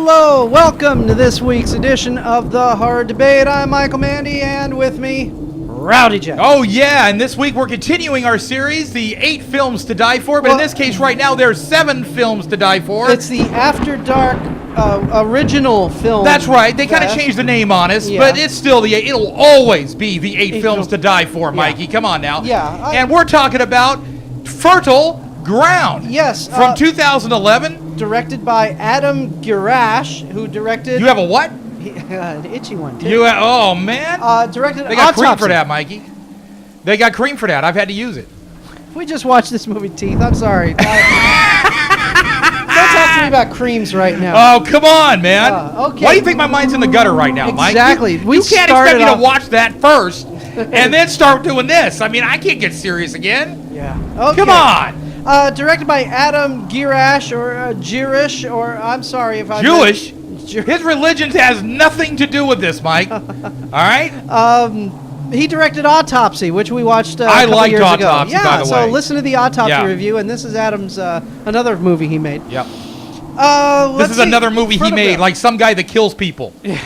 Hello, welcome to this week's edition of the Horror Debate. I'm Michael Mandy, and with me, Rowdy Jeff. Oh yeah, and this week we're continuing our series, the 8 films to die for, but in this case right now there's 7 films to die for. It's the After Dark original film. That's right, they kind of changed the name on us, but it's still it'll always be the 8 films to die for, Mikey. Come on now. Yeah. And we're talking about Fertile Ground. Yes. From 2011. Directed by Adam Girash, who directed... You have a what? An itchy one, too. Oh, man. Directed They got Autopsy. cream for that, Mikey. They got cream for that. I've had to use it. We just watched this movie, Teeth. I'm sorry. Don't talk to me about creams right now. Oh, come on, man. Okay. Why do you think my mind's in the gutter right now, Mike? Exactly. You can't expect me to watch that first and then start doing this. I mean, I can't get serious again. Yeah. Okay. Come on. Directed by Adam Girash, or Girish, or I'm sorry if I... Jewish? His religion has nothing to do with this, Mike. All right? He directed Autopsy, which we watched I a couple liked years Autopsy, ago. by the way. So listen to the Autopsy review, and this is Adam's another movie he made. Yep. This is another movie he made, like some guy that kills people. Yeah.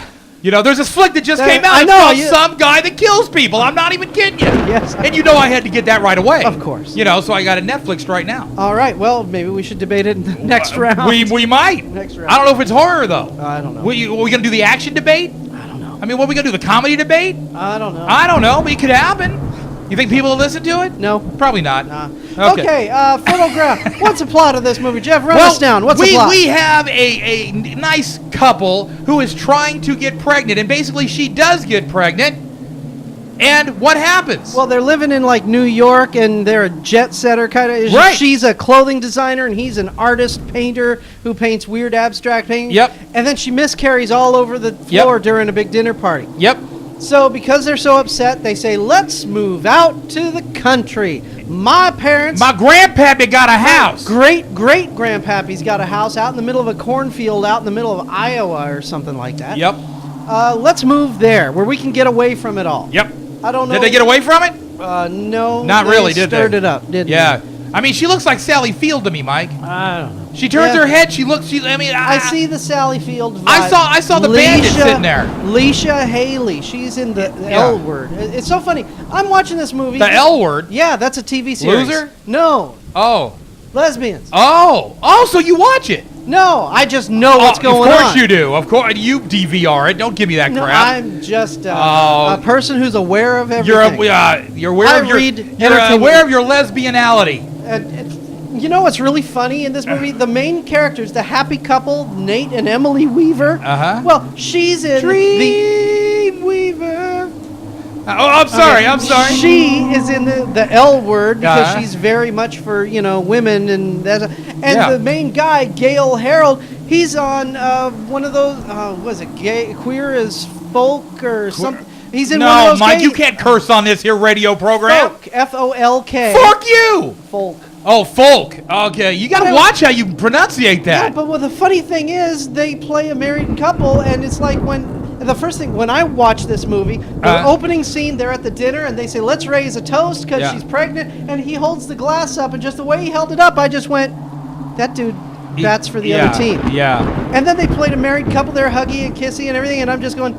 You know, there's this flick that just came out. I know. It's called Some Guy That Kills People. I'm not even kidding you. Yes. And you know I had to get that right away. Of course. You know, so I got it Netflixed right now. All right. Well, maybe we should debate it in the next round. We might. Next round. I don't know if it's horror, though. I don't know. We going to do the action debate? I don't know. I mean, what are we going to do, the comedy debate? I don't know. I don't know, but it could happen. You think people will listen to it? No. Probably not. Nah. Okay, Fertile Ground. What's the plot of this movie? Jeff, run us down. What's the plot? We have a nice couple who is trying to get pregnant, and basically she does get pregnant, and what happens? Well, they're living in, like, New York, and they're a jet setter kind of. Right. She's a clothing designer, and he's an artist, painter, who paints weird abstract paintings. Yep. And then she miscarries all over the floor during a big dinner party. Yep. So because they're so upset, they say, let's move out to the country. My parents... My grandpappy got a house. Great-great-grandpappy's got a house out in the middle of a cornfield out in the middle of Iowa or something like that. Yep. Let's move there, where we can get away from it all. Yep. I don't know... Did they get away from it? No. Not really, did they? Stirred it up, didn't they? Yeah. I mean, she looks like Sally Field to me, Mike. I don't know. She turns her head. She looks. I see the Sally Field vibe. I saw the bandit sitting there. Leisha Haley. She's in the L Word. It's so funny. I'm watching this movie. The L Word? Yeah, that's a TV series. Loser? No. Oh. Lesbians. Oh, so you watch it? No, I just know what's going on. Of course you do. Of course you DVR it. Don't give me that No, crap. I'm just a person who's aware of everything. You're aware of your lesbianality. You know what's really funny in this movie? The main characters, the happy couple, Nate and Emily Weaver. Uh-huh. Well, she's in Dreamweaver. I'm sorry. She is in the L Word because she's very much for, women and the main guy, Gale Harold, he's on one of those Queer as Folk or something. He's in one of those Mike, you can't curse on this here radio program. Folk, F-O-L-K. Fuck you. Folk. Oh, folk. Okay, you got to watch how you pronunciate that. Yeah, but the funny thing is, they play a married couple, and it's like when I watch this movie, the opening scene, they're at the dinner, and they say, let's raise a toast because she's pregnant, and he holds the glass up, and just the way he held it up, I just went, that dude, that's for the other team. Yeah. And then they played a married couple, they're huggy and kissy and everything, and I'm just going,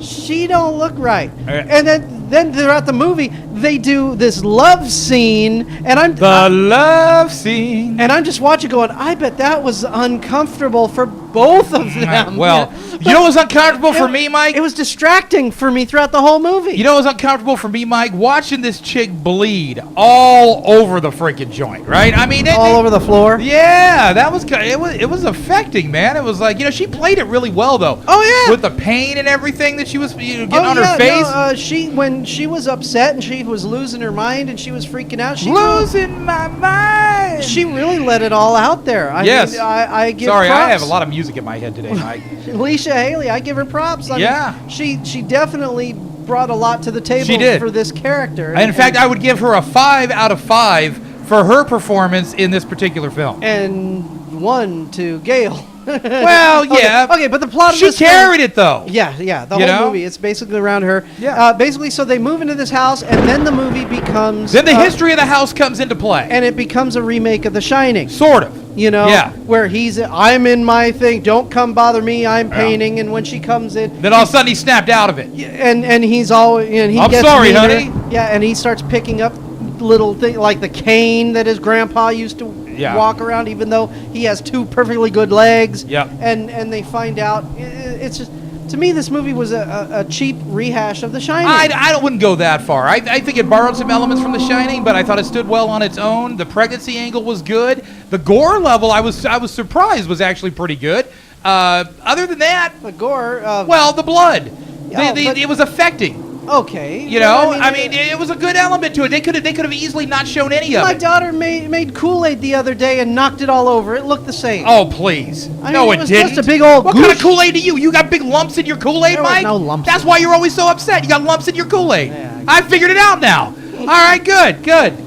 she don't look right. And then throughout the movie, they do this love scene, and love scene. And I'm just watching going, I bet that was uncomfortable for both of them. Well, you know what was uncomfortable for me, Mike? It was distracting for me throughout the whole movie. You know what was uncomfortable for me, Mike? Watching this chick bleed all over the freaking joint, right? I mean, all over the floor? Yeah, that was it was affecting, man. It was like, she played it really well, though. Oh, yeah. With the pain and everything that she was getting on her face. No, when she was upset and she was losing her mind and she was freaking out. Losing my mind. She really let it all out there. I mean, I give props. I have a lot of music in my head today, Mike. Leisha Haley, I give her props. I mean, she definitely brought a lot to the table for this character. In fact, I would give her a 5 out of 5 for her performance in this particular film. And 1 to Gale. Well, yeah. Okay, but the plot of this film... She carried it, though. Yeah, the whole movie. It's basically around her. Yeah. Basically, so they move into this house, and then the movie becomes... Then the history of the house comes into play. And it becomes a remake of The Shining. Sort of. You know, Yeah. where I'm in my thing. Don't come bother me. I'm painting. And when she comes in, Then all of a sudden he snapped out of it. and he's all, and he I'm gets sorry, meaner. honey. Yeah, and he starts picking up little things like the cane that his grandpa used to walk around, even though he has 2 perfectly good legs. Yeah. And they find out it's just. To me, this movie was a cheap rehash of The Shining. I wouldn't go that far. I think it borrowed some elements from The Shining, but I thought it stood well on its own. The pregnancy angle was good. The gore level, I was surprised, was actually pretty good. Other than that, The gore. well, the blood, Yeah, it was affecting. Okay. You know, I mean, it was a good element to it. They could have easily not shown any of My it. daughter made Kool-Aid the other day and knocked it all over. It looked the same. Oh, please. I No, mean, it was didn't. just a big old What kind of goosh. Kool-Aid do you? You got big lumps in your Kool-Aid, There was Mike? no lumps That's in why you're always so upset. You got lumps in your Kool-Aid. Yeah, I figured it out now. All right, good.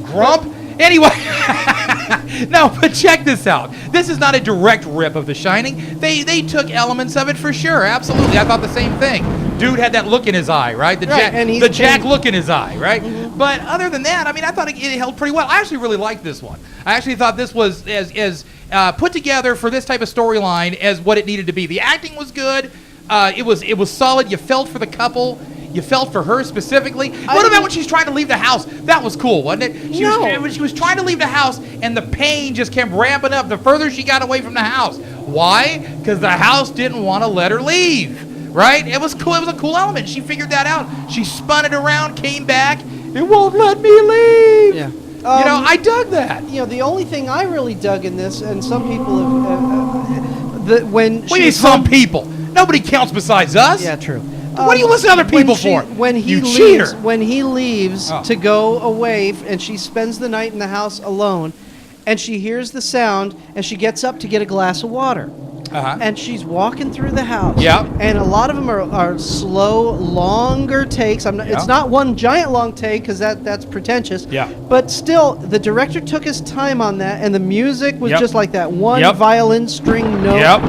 Grump. Anyway. No, but check this out. This is not a direct rip of The Shining. They took elements of it for sure. Absolutely. I thought the same thing. Dude had that look in his eye, right? The Jack look in his eye, right? Mm-hmm. But other than that, I mean, I thought it held pretty well. I actually really liked this one. I actually thought this was as put together for this type of storyline as what it needed to be. The acting was good. It was solid. You felt for the couple. You felt for her specifically. What about when she's trying to leave the house? That was cool, wasn't it? She was trying to leave the house, and the pain just kept ramping up the further she got away from the house. Why? Because the house didn't want to let her leave, right? It was cool. It was a cool element. She figured that out. She spun it around, came back. It won't let me leave. Yeah. You know, I dug that. You know, the only thing I really dug in this, and some people have, when We need some people. Nobody counts besides us. Yeah, true. What do you listen to other people for? When he you leaves, cheater. when he leaves to go away, and she spends the night in the house alone, and she hears the sound, and she gets up to get a glass of water. And she's walking through the house. Yeah. And a lot of them are slow, longer takes. It's not one giant long take because that's pretentious. Yeah. But still, the director took his time on that, and the music was Yep. just like that one Yep. violin string note. Yep.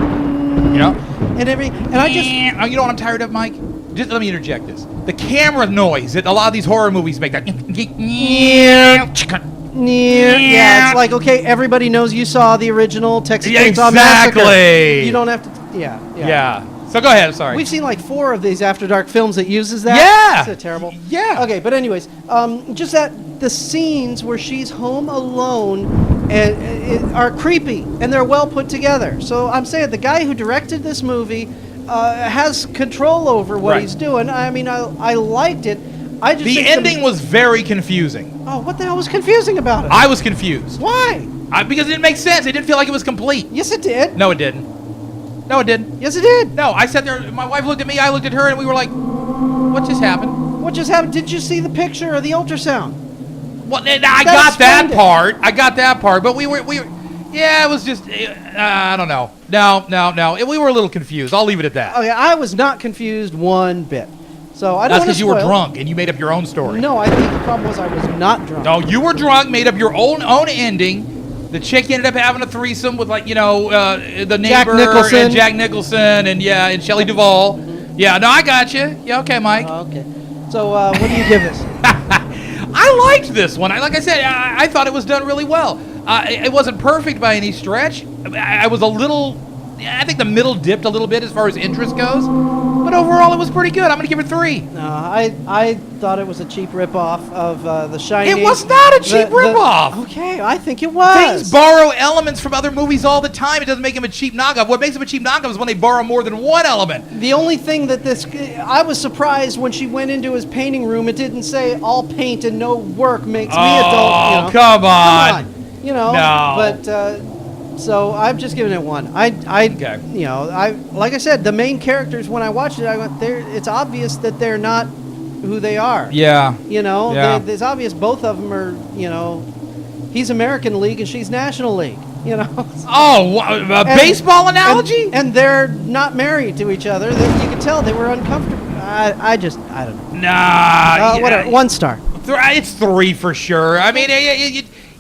And everything. And I just. You know what I'm tired of, Mike? Just let me interject this. The camera noise that a lot of these horror movies make. That. Yeah, it's like, okay, everybody knows you saw the original Texas Chainsaw Massacre. Exactly. You don't have to. Yeah. So go ahead. Sorry. We've seen like 4 of these After Dark films that uses that. Yeah. Isn't it terrible? Yeah. Okay, but anyways, just that the scenes where she's home alone and are creepy and they're well put together. So I'm saying the guy who directed this movie has control over what he's doing. I mean, I liked it. I just the ending was very confusing. Oh, what the hell was confusing about it? I was confused. Why? Because it didn't make sense. It didn't feel like it was complete. Yes, it did. No, it didn't. No, it didn't. Yes, it did. No, I sat there. My wife looked at me. I looked at her, and we were like, "What just happened?" What just happened? Did you see the picture of the ultrasound? Well, I got that part. I got that part. But we were. Yeah, it was just. I don't know. No. We were a little confused. I'll leave it at that. Okay, I was not confused one bit. So I don't. That's because you were drunk and you made up your own story. No, I think the problem was I was not drunk. No, you were drunk, made up your own ending. The chick ended up having a threesome with, like, the neighbor and Jack Nicholson and Shelley Duvall. Mm-hmm. Yeah, no, I got you. Yeah, okay, Mike. Okay. So what do you give this? I liked this one. Like I said, I thought it was done really well. It wasn't perfect by any stretch. I was a little. I think the middle dipped a little bit as far as interest goes, but overall it was pretty good. I'm gonna give it 3. No, I thought it was a cheap ripoff of The Shining. It was not a cheap ripoff. Okay, I think it was. Things borrow elements from other movies all the time. It doesn't make them a cheap knockoff. What makes them a cheap knockoff is when they borrow more than one element. The only thing that I was surprised when she went into his painting room. It didn't say all paint and no work makes me adult. Oh, come on. No. But. So I'm just giving it 1. Okay. Like I said, the main characters, when I watched it, I went, it's obvious that they're not who they are. Yeah. Yeah. It's obvious both of them are, he's American League and she's National League, Oh, a baseball analogy? And they're not married to each other. You can tell they were uncomfortable. I don't know. Nah. Whatever. 1 star. It's 3 for sure. I mean,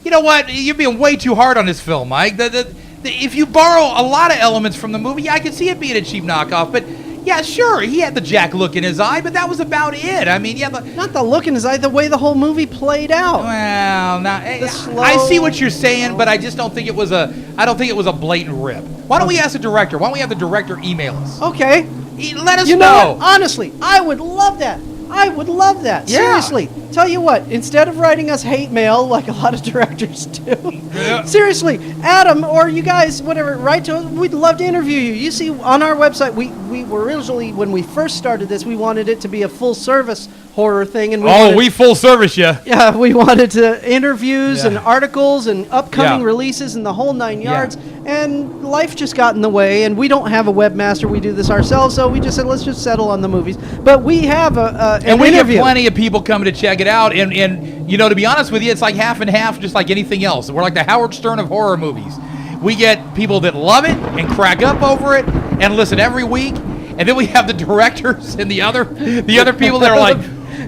you know what? You're being way too hard on this film, Mike. If you borrow a lot of elements from the movie, I can see it being a cheap knockoff. But Yeah, sure, he had the Jack look in his eye, but that was about it. I mean, yeah, not the look in his eye, the way the whole movie played out. Well, now slow... I see what you're saying, but I just don't think it was a. I don't think it was a blatant rip. Why don't we ask the director? Why don't we have the director email us? Okay. Let us know. What? Honestly, I would love that. I would love that. Yeah. Seriously. Tell you what, instead of writing us hate mail like a lot of directors do, seriously, Adam or you guys, whatever, write to us. We'd love to interview you. You see, on our website, we were originally, when we first started this, we wanted it to be a full-service horror thing. And we full service you. Yeah, we wanted to interviews and articles and upcoming releases and the whole 9 yards. And life just got in the way, and we don't have a webmaster. We do this ourselves, so we just said, let's just settle on the movies. But we have an we interview. Get plenty of people coming to check it out. And you know, to be honest with you, it's like half and half, just like anything else. We're like the Howard Stern of horror movies. We get people that love it and crack up over it and listen every week. And then we have the directors and the other people that are like,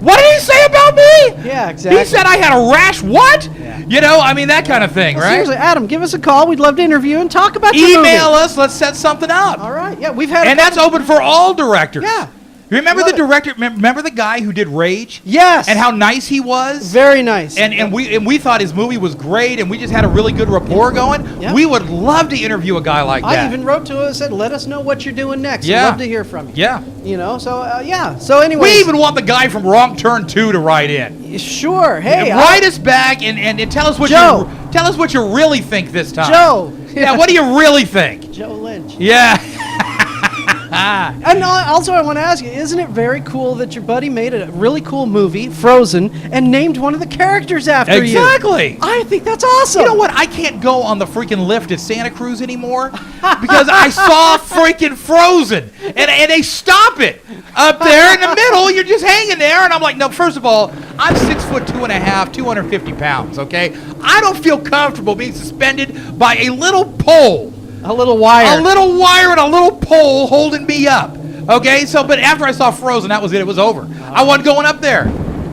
what did he say about me? Yeah, exactly. He said I had a rash. What? Yeah. You know, I mean, that kind of thing, right? Seriously, Adam, give us a call. We'd love to interview and talk about your movie. Email us. Let's set something up. All right. Yeah, we've had. And that's open for all directors. Yeah. Remember the director? Remember the guy who did Rage? Yes. And how nice he was. Very nice. And we thought his movie was great, and we just had a really good rapport going. Yeah. We would love to interview a guy like that. I even wrote to him and said, "Let us know what you're doing next. Yeah. We'd love to hear from you." Yeah. You know. So yeah. So anyway. We even want the guy from Wrong Turn 2 to write in. Sure. Hey. Write us back and tell us what you really think this time. Joe. Yeah. What do you really think? Joe Lynch. Yeah. And also, I want to ask you, isn't it very cool that your buddy made a really cool movie, Frozen, and named one of the characters after you? Exactly. I think that's awesome. You know what? I can't go on the freaking lift at Santa Cruz anymore because I saw freaking Frozen, and they stop it up there in the middle. You're just hanging there, and I'm like, no. First of all, I'm 6'2.5", 250 pounds. Okay, I don't feel comfortable being suspended by a little pole. A little wire. A little wire and a little pole holding me up. Okay, but after I saw Frozen, that was it. It was over. I wasn't going up there.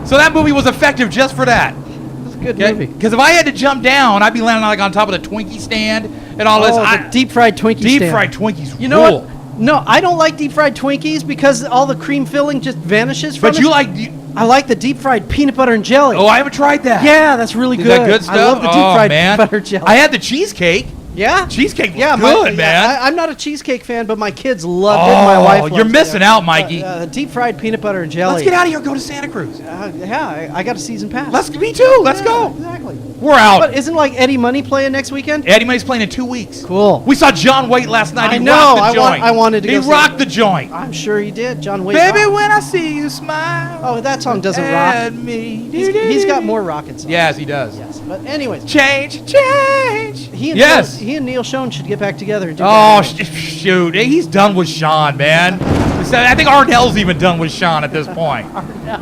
So that movie was effective just for that. It's a good movie. Because if I had to jump down, I'd be landing like on top of the Twinkie stand and all this. The deep-fried Twinkie stand. Deep-fried Twinkies. You know what? No, I don't like deep-fried Twinkies because all the cream filling just vanishes from it. But you like... I like the deep-fried peanut butter and jelly. Oh, I haven't tried that. Yeah, that's really good. Is that good stuff? I love the deep-fried peanut butter jelly. I had the cheesecake. Yeah? Cheesecake was good, man. I'm not a cheesecake fan, but my kids loved it. My wife loved it. You're missing out, Mikey. Deep-fried peanut butter and jelly. Let's get out of here and go to Santa Cruz. I got a season pass. Me too. Let's go. Exactly. We're out. But isn't like Eddie Money playing next weekend? Eddie Money's playing in 2 weeks. Cool. We saw John Waite last night. I know. I wanted to go see He rocked the joint. I'm sure he did. John Waite. Baby, when I see you smile. Oh, that song doesn't rock. At me. He's got more rockin' songs. Yes, he does. Yes. But anyways. Change. He and Neil Schon should get back together and do shoot. Hey, he's done with Sean, man. I think Arnell's even done with Sean at this point.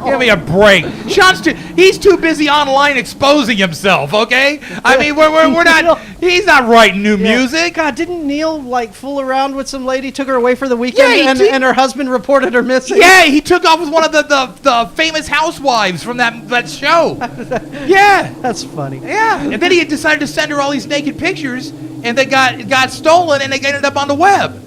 Give me a break. He's too busy online exposing himself, okay? I mean, we're not, he's not writing new music. God, didn't Neil, fool around with some lady, took her away for the weekend, and her husband reported her missing? Yeah, he took off with one of the famous housewives from that show. Yeah. That's funny. Yeah. And then he decided to send her all these naked pictures, and they got stolen, and they ended up on the web.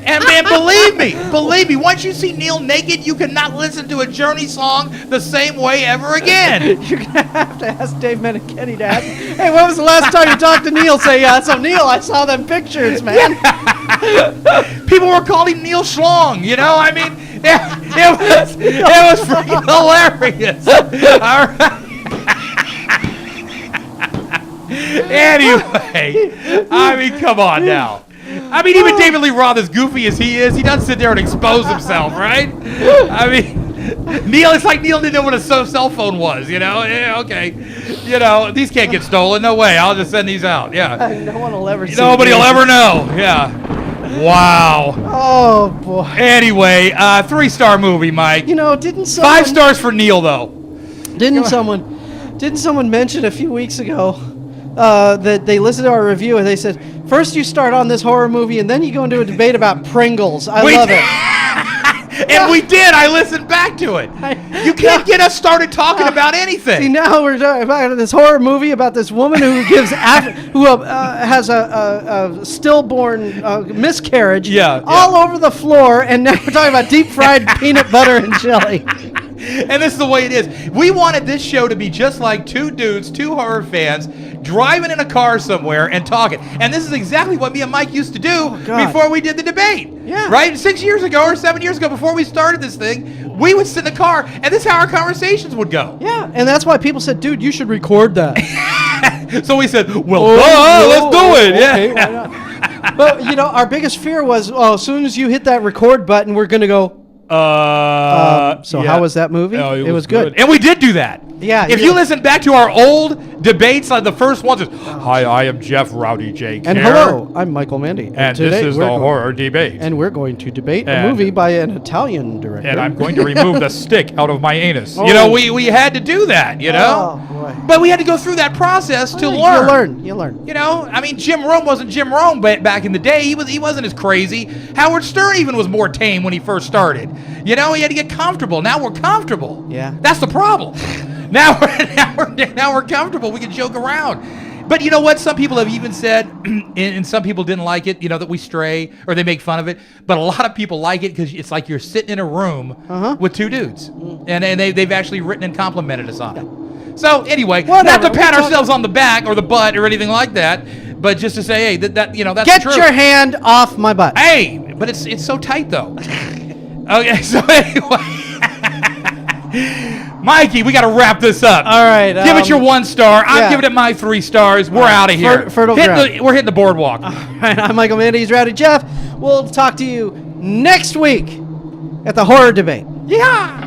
And man, believe me, once you see Neil naked, you cannot listen to a Journey song the same way ever again. You're going to have to ask Dave Mennekenny to ask, hey, when was the last time you talked to Neil? Say, so Neil, I saw them pictures, man. People were calling him Neil Schlong, you know? I mean, it was freaking hilarious. All right. Anyway, I mean, come on now. I mean, even David Lee Roth, as goofy as he is, he doesn't sit there and expose himself, right? I mean, Neil, it's like Neil didn't know what a cell phone was, you know? Yeah, okay. You know, these can't get stolen. No way. I'll just send these out. Yeah. No one will ever see. Nobody will ever know. Yeah. Wow. Oh, boy. Anyway, 3-star movie, Mike. You know, didn't someone... 5 stars for Neil, though. Didn't someone mention a few weeks ago that they listened to our review and they said, first you start on this horror movie and then you go into a debate about Pringles. I love it. And we did. I listened back to it. You can't get us started talking about anything. See, now we're talking about this horror movie about this woman who has a stillborn miscarriage all over the floor, and now we're talking about deep fried peanut butter and jelly. And this is the way it is. We wanted this show to be just like two dudes, two horror fans, driving in a car somewhere and talking. And this is exactly what me and Mike used to do before we did the debate. Yeah. Right? 6 years ago or 7 years ago, before we started this thing, we would sit in the car, and this is how our conversations would go. Yeah, and that's why people said, dude, you should record that. So we said, well, let's do it. Okay, why not? But, you know, our biggest fear was, as soon as you hit that record button, we're going to go, how was that movie? Oh, it was good. And we did do that. Yeah. If you listen back to our old debates, like the first ones, hi, I am Jeff Rowdy J. And hello, I'm Michael Mandy. And this is the horror debate. And we're going to debate a movie by an Italian director. And I'm going to remove the stick out of my anus. You know, we had to do that, you know? Oh, boy. But we had to go through that process to learn. You learn. You know, I mean, Jim Rome wasn't Jim Rome back in the day. He wasn't as crazy. Howard Stern even was more tame when he first started. You know, he had to get comfortable. Now we're comfortable. Yeah. That's the problem. Now we're comfortable. We can joke around. But you know what? Some people have even said, and some people didn't like it, you know, that we stray or they make fun of it. But a lot of people like it because it's like you're sitting in a room with two dudes. And they've actually written and complimented us on it. So anyway, not to pat ourselves on the back or the butt or anything like that, but just to say, hey, that you know, that's Get the truth. your hand off my butt. Hey, but it's so tight though. Okay, so anyway. Mikey, we got to wrap this up. All right. Give it your 1 star. I'm giving it my 3 stars. We're out of here. We're hitting the boardwalk. All right, I'm Michael Mandy. He's Rowdy Jeff. We'll talk to you next week at the horror debate. Yeah.